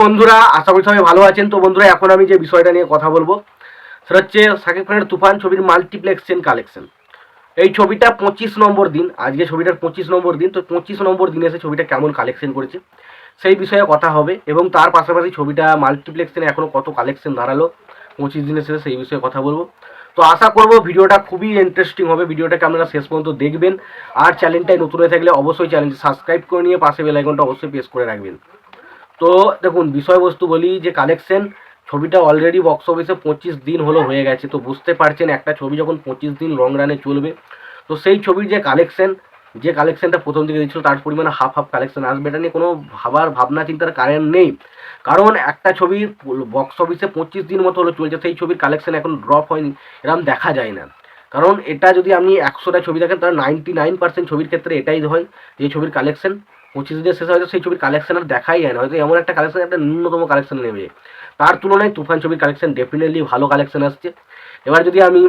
বন্ধুরা, আশা করি সবাই ভালো আছেন। তো বন্ধুরা, এখন আমি যে বিষয়টা নিয়ে কথা বলবো সেটা হচ্ছে শাকিব খানের তুফান ছবির মাল্টিপ্লেক্স চেন কালেকশন। এই ছবিটা 25 নম্বর দিন, আজকে ছবিটার 25 নম্বর দিন। তো 25 নম্বর দিনে এসে ছবিটা কেমন কালেকশন করেছে সেই বিষয়ে কথা হবে, এবং তার পাশাপাশি ছবিটা মাল্টিপ্লেক্স চেনে এখনও কত কালেকশন দাঁড়ালো 25 দিনের শেষে সেই বিষয়ে কথা বলবো। তো আশা করবো ভিডিওটা খুবই ইন্টারেস্টিং হবে, ভিডিওটাকে আপনারা শেষ পর্যন্ত দেখবেন। আর চ্যানেলটায় নতুন হয়ে থাকলে অবশ্যই চ্যানেলটি সাবস্ক্রাইব করে নিয়ে পাশে বেল আইকনটা অবশ্যই প্রেস করে রাখবেন। তো দেখুন, বিষয়বস্তু বলি যে কালেকশন ছবিটা অলরেডি বক্স অফিসে 25 দিন হলো হয়ে গেছে। তো বুঝতে পারছেন, একটা ছবি যখন 25 দিন লং রানে চলবে, তো সেই ছবির যে কালেকশনটা প্রথম দিকে দিচ্ছিল তার পরিমাণে হাফ কালেকশন আসবে, এটা নিয়ে কোনো ভাবনা চিন্তার কারণ নেই। কারণ একটা ছবি বক্স অফিসে 25 দিন মতো হলো চলছে, সেই ছবির কালেকশন এখন ড্রপ হয়নি এরকম দেখা যায় না। কারণ এটা যদি আপনি 100টা ছবি দেখেন, তার 99% ছবির ক্ষেত্রে এটাই হয় যে ছবির কালেকশন 25 দিনের শেষে হয়তো সেই ছবির কালেকশন আর দেখাই যায় না, হয়তো এমন একটা কালেকশন, একটা ন্যূনতম কালেকশন নেবে। তার তুলনায় তুফান ছবির কালেকশন ডেফিনেটলি ভালো কালেকশন আসছে। এবার যদি আমি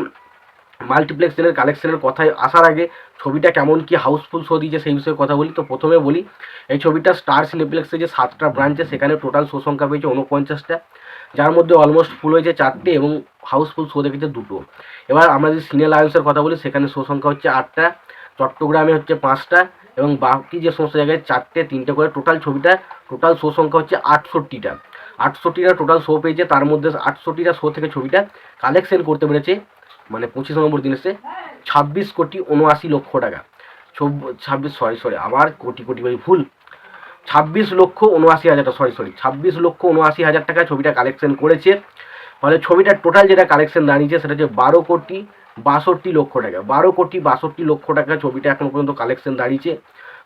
মাল্টিপ্লেক্সের কালেকশনের কথায় আসার আগে ছবিটা কেমন কি হাউসফুল শো দিয়েছে সেই বিষয়ে কথা বলি। তো প্রথমে বলি, এই ছবিটা স্টার সিনেপ্লেক্সে যে 7টা ব্রাঞ্চে সেখানে টোটাল শো সংখ্যা পেয়েছে 49টা, যার মধ্যে অলমোস্ট ফুল হয়েছে 4টে এবং হাউসফুল শো দেখেছে 2টো। এবার আমরা যদি সিনে লায়ন্সের কথা বলি, সেখানে শো সংখ্যা হচ্ছে 8টা, চট্টগ্রামে হচ্ছে 5টা এবং বাকি যে সমস্ত জায়গায় 4টে করে টোটাল শো সংখ্যা হচ্ছে 68টা টোটাল শো পেয়েছে। তার মধ্যে 68টা শো থেকে ছবিটা কালেকশন করতে পেরেছে, মানে 25 নম্বর দিন এসে 26,79,00,000 টাকা। 26,79,000 টাকা ছবিটা কালেকশন করেছে। ফলে ছবিটার টোটাল যেটা কালেকশন দাঁড়িয়েছে সেটা হচ্ছে 12,62,00,000 টাকা। 12,62,00,000 টাকা ছবিটা এখন পর্যন্ত কালেকশন দাঁড়িয়েছে।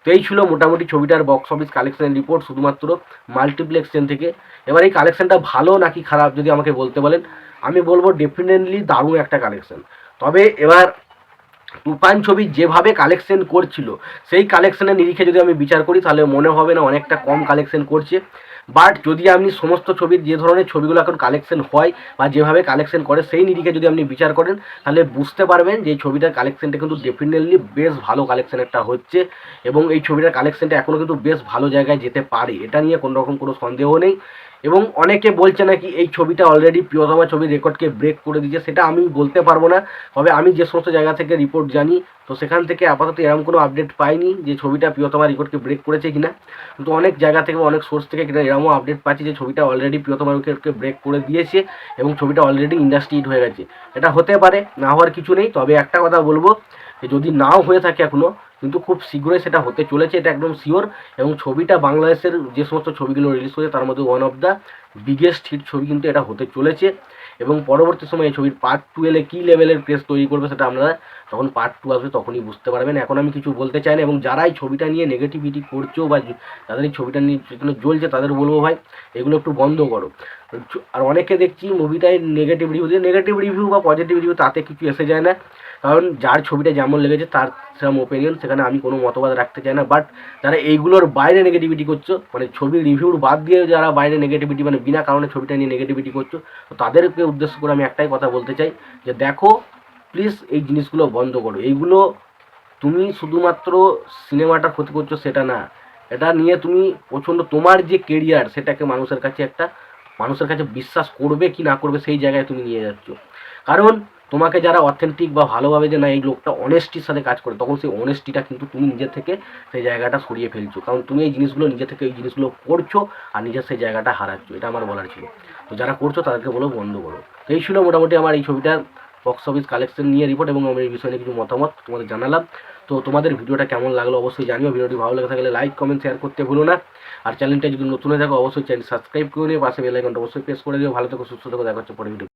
তো এই ছিল মোটামুটি ছবিটার বক্স অফিস কালেকশন রিপোর্ট শুধুমাত্র মাল্টিপ্লেক্স চেন থেকে। এবার এই কালেকশনটা ভালো নাকি খারাপ যদি আমাকে বলতে বলেন, আমি বলবো ডেফিনেটলি দারুণ একটা কালেকশন। তবে এবার তুফান ছবি যেভাবে কালেকশন করছিল সেই কালেকশনের নিরিখে যদি আমি বিচার করি, তাহলে মনে হবে না অনেকটা কম কালেকশন করছে। বাট যদি আপনি সমস্ত ছবির যে ধরনের ছবিগুলো এখন কালেকশন হয় বা যেভাবে কালেকশন করে সেই নিরিখে যদি আপনি বিচার করেন, তাহলে বুঝতে পারবেন যে এই ছবিটার কালেকশনটা কিন্তু ডেফিনেটলি বেশ ভালো কালেকশন একটা হচ্ছে, এবং এই ছবিটার কালেকশনটা এখনও কিন্তু বেশ ভালো জায়গায় যেতে পারে, এটা নিয়ে কোনো রকম কোনো সন্দেহ নেই। এবং অনেকে বলছে নাকি এই ছবিটা অলরেডি প্রিয়তমা ছবির রেকর্ডকে ব্রেক করে দিয়েছে, সেটা আমি বলতে পারবো না। তবে আমি যে সমস্ত জায়গা থেকে রিপোর্ট জানি, তো সেখান থেকে আপাতত এরকম কোনো আপডেট পাইনি যে ছবিটা প্রিয়তমা রেকর্ডকে ব্রেক করেছে কিনা। কিন্তু অনেক জায়গা থেকে অনেক সোর্স থেকে এরকমও আপডেট পাচ্ছি যে ছবিটা অলরেডি প্রিয়তমা রেকর্ডকে ব্রেক করে দিয়েছে এবং ছবিটা অলরেডি ইন্ডাস্ট্রি হিট হয়ে গেছে। এটা হতে পারে, না হওয়ার কিছু নেই। তবে একটা কথা বলবো, যে যদি নাও হয়ে থাকে এখনও, কিন্তু খুব শীঘ্রই সেটা হতে চলেছে, এটা একদম শিওর। এবং ছবিটা বাংলাদেশের যে সমস্ত ছবিগুলো রিলিজ করেছে তার মধ্যে one of the biggest hit ছবি কিন্তু এটা হতে চলেছে। এবং পরবর্তী সময়ে এই ছবির পার্ট 2 এলে কী লেভেলের প্রেস তৈরি করবে সেটা আপনারা যখন পার্ট 2 আসবে তখনই বুঝতে পারবেন। এখন আমি কিছু বলতে চাই না। এবং যারা এই ছবিটা নিয়ে নেগেটিভিটি করছো বা যাদের এই ছবিটা নিয়ে জ্বলছে, তাদের বলবো ভাই এগুলো একটু বন্ধ করো। আর অনেকে দেখছি মুভিটায় নেগেটিভ রিভিউ বা পজিটিভ রিভিউ তাতে কিছু এসে যায় না, কারণ যার ছবিটা যেমন লেগেছে তার সেরকম ওপিনিয়ন, সেখানে আমি কোনো মতবাদ রাখতে চাই না। বাট যারা এইগুলোর বাইরে নেগেটিভিটি করছো, মানে ছবির রিভিউর বাদ দিয়ে যারা বাইরে নেগেটিভিটি, মানে বিনা কারণে ছবিটা নিয়ে নেগেটিভিটি করছো, তো তাদেরকে উদ্দেশ্য করে আমি একটাই কথা বলতে চাই যে দেখো প্লিজ এই জিনিসগুলো বন্ধ করো। এইগুলো তুমি শুধুমাত্র সিনেমাটার ক্ষতি করছো সেটা না, এটা নিয়ে তুমি প্রচণ্ড তোমার যে কেরিয়ার সেটাকে মানুষের কাছে বিশ্বাস করবে কি না করবে সেই জায়গায় তুমি নিয়ে যাচ্ছ। কারণ তোমাকে যারা অথেন্টিক বা ভালোভাবে যে না এই লোকটা অনেস্টির সাথে কাজ করে, তখন সেই অনেস্টিটা কিন্তু তুমি নিজের থেকে সেই জায়গাটা সরিয়ে ফেলছো, কারণ তুমি এই জিনিসগুলো করছো আর নিজের সেই জায়গাটা হারাচ্ছো। এটা আমার বলার ছিল। তো যারা করছো তাদেরকে বলো বন্ধ করো। তো এই ছিল মোটামুটি আমার এই ছবিটার বক্স অফিস কালেকশন নিয়ে রিপোর্ট, এবং আমি এই বিষয়ে নিয়ে কিছু মতামত তোমাদের জানালাম। তো তোমাদের ভিডিওটা কেমন লাগলো অবশ্যই জানিও। ভিডিওটি ভালো লেগে থাকলে লাইক কমেন্ট শেয়ার করতে ভুলো না। আর চ্যানেলটা যদি নতুন হয়ে থাকো অবশ্যই চ্যানেল সাবস্ক্রাইব করে নিয়ে পাশে বেল আইকনটা অবশ্যই প্রেস করে দিও। ভালো থেকো, সুস্থ থেকো, দেখা হচ্ছে পরে ভিডিও।